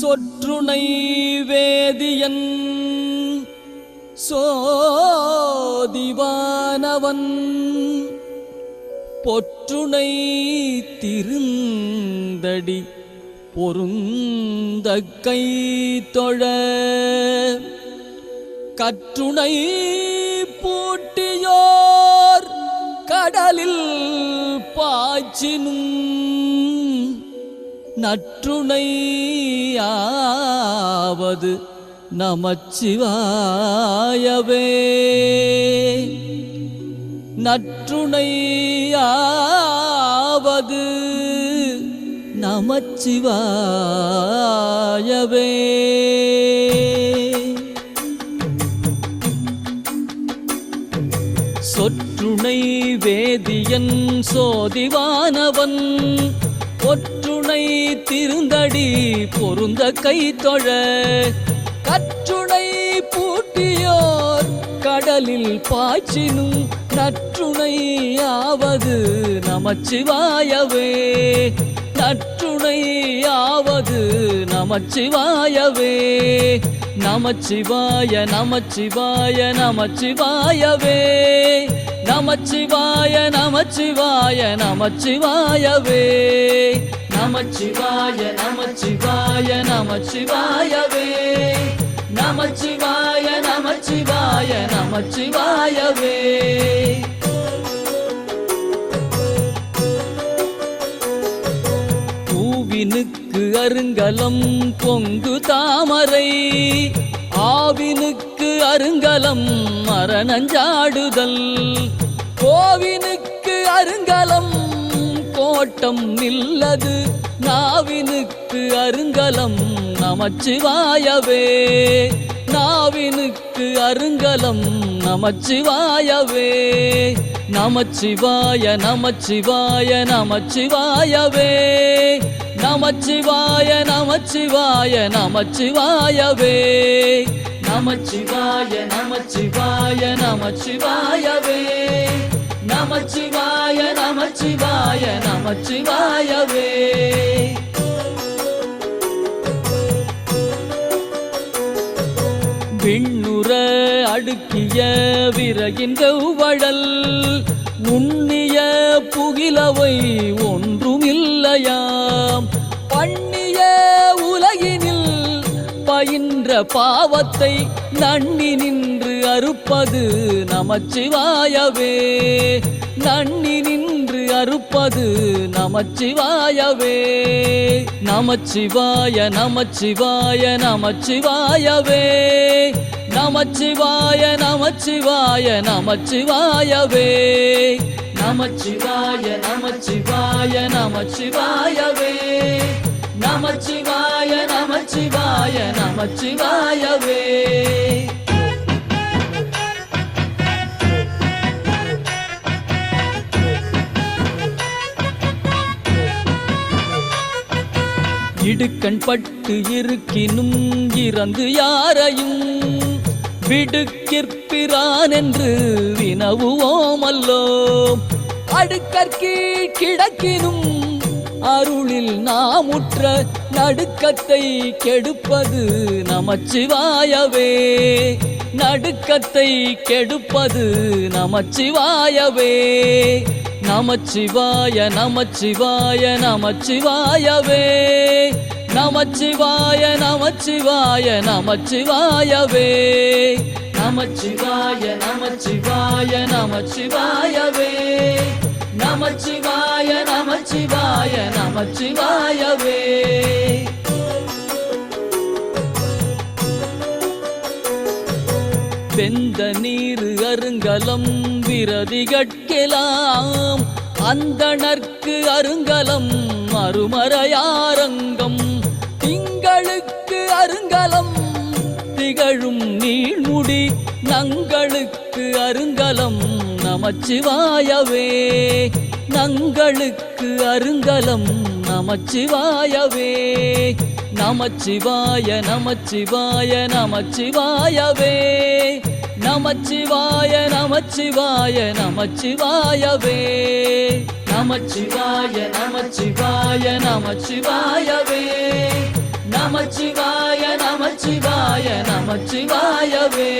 சொற்றுணை வேதியன் சோதிவானவன் பொற்றுணை திருந்தடி பொருந்த கை தொழ கற்றுணை பூட்டியோர் கடலில் பாய்ச்சினும் நற்றுணையாவது நமச்சிவாயவே நற்றுணையாவது நமச்சிவாயவே. சொற்றுணை வேதியன் சோதிவானவன் ஒற்றுணை திருந்தடி பொருந்த கை தொழ கற்றுணை பூட்டியோர் கடலில் பாய்ச்சினும் நற்றுணையாவது நமச்சிவாயவே நற்றுணையாவது நமச்சிவாயவே. நமச்சிவாய நமச்சிவாய நமச்சிவாயவே நமச்சிவாய நமச்சிவாய நமச்சிவாயவே நமச்சிவாய நமச்சிவாய நமச்சிவாயவே நமச்சிவாய நமச்சிவாய நமச்சிவாயவே. பூவினுக்கு அருங்கலம் பொங்கு தாமரை ஆவினுக்கு அருங்கலம் மரணஞ்சாடுதல் கோவினுக்கு அருங்கலம் கோட்டம் நில்லது நாவினுக்கு அருங்கலம் நமச்சிவாயவே நாவினுக்கு அருங்கலம் நமச்சிவாயவே நமச்சிவாய நமச்சிவாய நமச்சிவாயவே நமச்சிவாய நமச்சிவாய நமச்சிவாயவே நமச்சிவாய நமச்சிவாய நமச்சிவாயவே நமச்சிவாய நமச்சிவாய நமச்சிவாயவே. விண்ணுற அடுக்கிய விறகின் வெவ்வழல் உண்ணிய புகிலவை ஒன்றுமில்லையாம் பண்ணிய உலகினில் பயின்ற பாவத்தை நன்னி நின்று அறுப்பது நமச்சிவாயவே நன்னி நின்று அறுப்பது நமச்சிவாயவே நமச்சிவாய நமச்சிவாய நமச்சிவாயவே நமச்சிவாய நமச்சிவாய நமச்சிவாயவே நமச்சிவாய நமச்சிவாய நமச்சிவாயவே நமச்சிவாய நமச்சிவாய நமச்சிவாயவே. இடுக்கண் பட்டு இருக்கினும் இறந்து யாரையும் விடுக்கிற்பிரான் என்று வினவுவோமல்லோ அடுக்கற்கீழ் கிடக்கினும் அருளில் நாமுற்ற நடுக்கத்தை கெடுப்பது நமச்சிவாயவே நடுக்கத்தை கெடுப்பது நமச்சிவாயவே நமச்சிவாய நமச்சிவாய நமச்சிவாயவே நமச்சிவாய நமச்சிவாய நமச்சிவாயவே நமச்சிவாய நமச்சிவாய நமச்சிவாயவே நமச்சிவாய நமச்சிவாய நமச்சிவாயவே. வெந்த நீரு அருங்கலம் விரதிகட்கெலாம் அந்தணர்க்கு அருங்கலம் அருமறையாரங்கம் திங்களுக்கு அருங்கலம் திகழும் நீழ்முடி நங்களுக்கு அருங்கலம் நமச்சிவாயவே நங்களுக்கு அருங்கலம் நமச்சிவாயவே நமச்சிவாய நமச்சிவாய நமச்சிவாயவே நமச்சிவாய நமச்சிவாய நமச்சிவாயவே நமச்சிவாய நமச்சிவாய நமச்சிவாயவே நமச்சிவாய நமச்சிவாய நமச்சிவாயவே